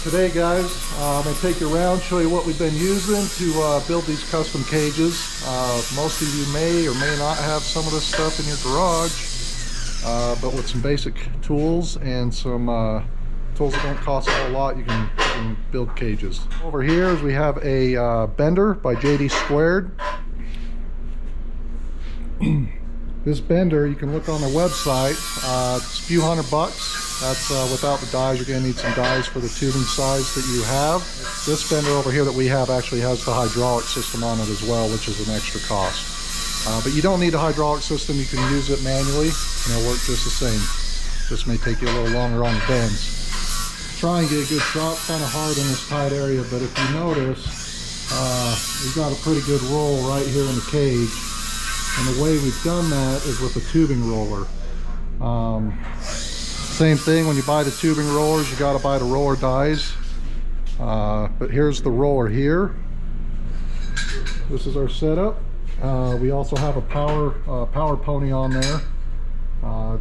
Today guys, I'm going to take you around, show you what we've been using to build these custom cages. Most of you may or may not have some of this stuff in your garage, but with some basic tools and some tools that don't cost a whole lot, you can build cages. Over here is we have a bender by JD Squared. This bender, you can look on their website. It's a few $100. That's without the dies. You're going to need some dies for the tubing size that you have. This bender over here that we have actually has the hydraulic system on it as well, which is an extra cost. But you don't need a hydraulic system. You can use it manually and it'll work just the same. This may take you a little longer on the bends. Try and get a good shot. It's kind of hard in this tight area, but if you notice, we've got a pretty good roll right here in the cage. And the way we've done that is with a tubing roller. Same thing when you buy the tubing rollers, you got to buy the roller dies. But here's the roller here. This is our setup. We also have a power pony on there.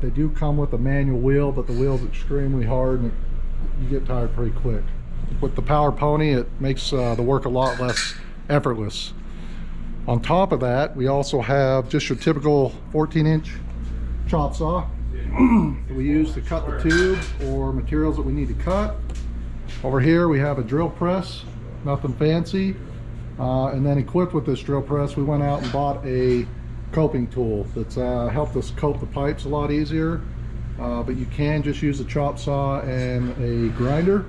They do come with a manual wheel, but the wheel's extremely hard and you get tired pretty quick. With the power pony, it makes the work a lot less effortless. On top of that, we also have just your typical 14-inch chop saw that we use to cut the tube or materials that we need to cut. Over here we have a drill press, nothing fancy. And then equipped with this drill press, we went out and bought a coping tool that's helped us cope the pipes a lot easier. But you can just use a chop saw and a grinder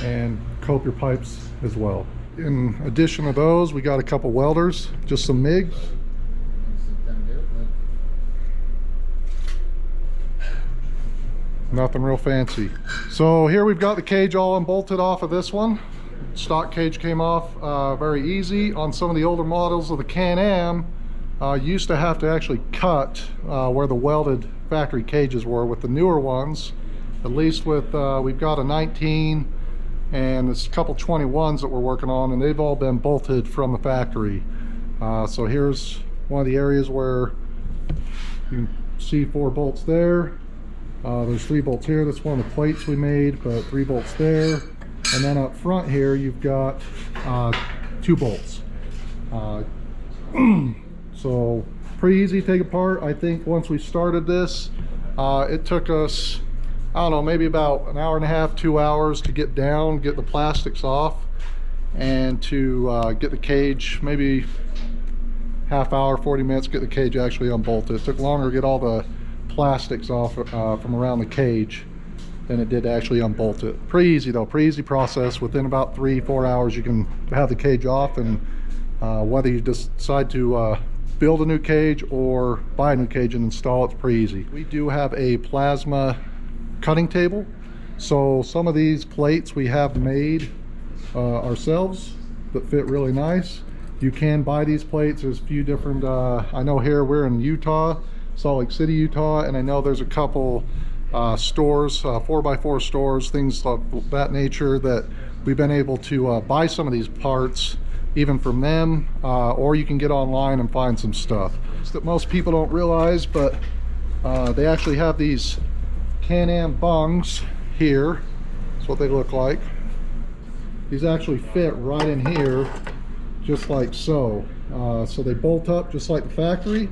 and cope your pipes as well. In addition to those, we got a couple welders, just some MIGs. Nothing real fancy. So here we've got the cage all unbolted off of this one. Stock cage came off very easy. On some of the older models of the Can-Am, used to have to actually cut where the welded factory cages were. With the newer ones, at least with we've got a 19 and there's a couple 21s that we're working on, and they've all been bolted from the factory. So here's one of the areas where you can see 4 bolts there. There's 3 bolts here. That's one of the plates we made, but 3 bolts there. And then up front here, you've got 2 bolts. So pretty easy to take apart. I think once we started this, it took us, I don't know, maybe about an hour and a half, 2 hours to get down, get the plastics off, and to get the cage, maybe half hour, 40 minutes, get the cage actually unbolted. It took longer to get all the plastics off from around the cage than it did to actually unbolt it. Pretty easy though, pretty easy process. Within about 3-4 hours you can have the cage off, and whether you decide to build a new cage or buy a new cage and install it's pretty easy. We do have a plasma cutting table, so some of these plates we have made ourselves that fit really nice. You can buy these plates. There's a few different I know here we're in Utah, Salt Lake City, Utah, and I know there's a couple stores, 4x4 stores, things of that nature, that we've been able to buy some of these parts even from them, or you can get online and find some stuff that most people don't realize, but they actually have these Can-Am bungs here. That's what they look like. These actually fit right in here just like so. So they bolt up just like the factory.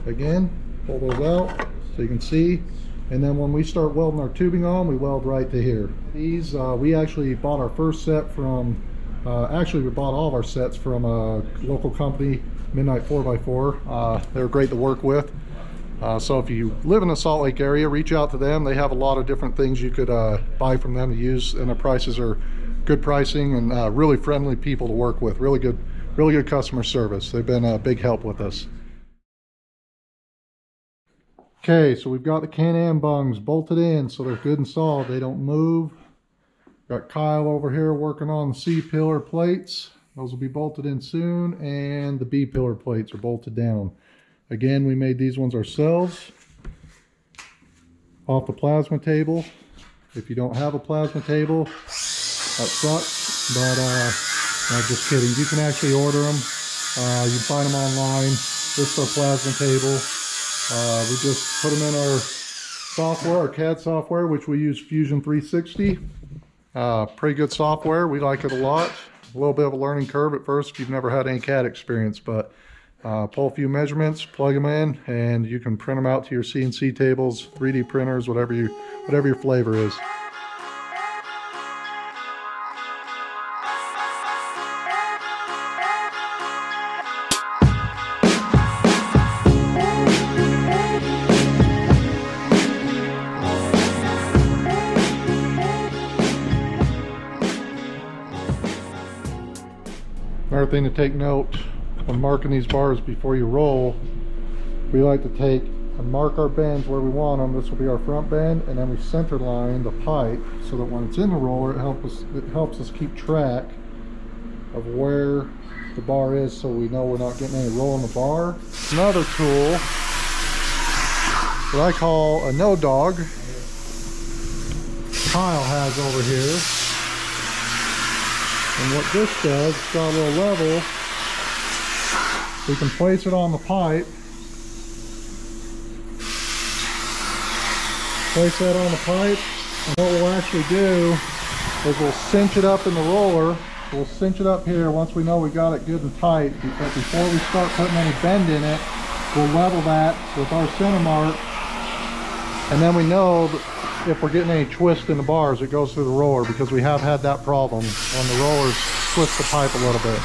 Again, pull those out so you can see, and then when we start welding our tubing on, we weld right to here. These we actually bought our first set from actually we bought all of our sets from a local company, Midnight 4x4. They're great to work with. So if you live in the Salt Lake area, reach out to them. They have a lot of different things you could buy from them to use, and the prices are good pricing, and really friendly people to work with. Really good customer service. They've been a big help with us. Okay, so we've got the Can-Am bungs bolted in, so they're good and solid. They don't move. Got Kyle over here working on the C-pillar plates. Those will be bolted in soon, and the B-pillar plates are bolted down. Again, we made these ones ourselves off the plasma table. If you don't have a plasma table, that sucks, but no, just kidding. You can actually order them. You can find them online. This is our plasma table. We just put them in our software, our CAD software, which we use Fusion 360. Pretty good software. We like it a lot. A little bit of a learning curve at first if you've never had any CAD experience, but pull a few measurements, plug them in, and you can print them out to your CNC tables, 3D printers, whatever your flavor is. Another thing to take note when marking these bars before you roll, we like to take and mark our bends where we want them. This will be our front bend, and then we center line the pipe so that when it's in the roller, it helps us keep track of where the bar is, so we know we're not getting any roll in the bar. Another tool that I call a no dog, Kyle has over here. And what this does, it's got a little level. We can place it on the pipe. Place that on the pipe, and what we'll actually do is we'll cinch it up in the roller. We'll cinch it up here once we know we got it good and tight. But before we start putting any bend in it, we'll level that with our center mark. And then we know that if we're getting any twist in the bars, it goes through the roller, because we have had that problem when the rollers twist the pipe a little bit.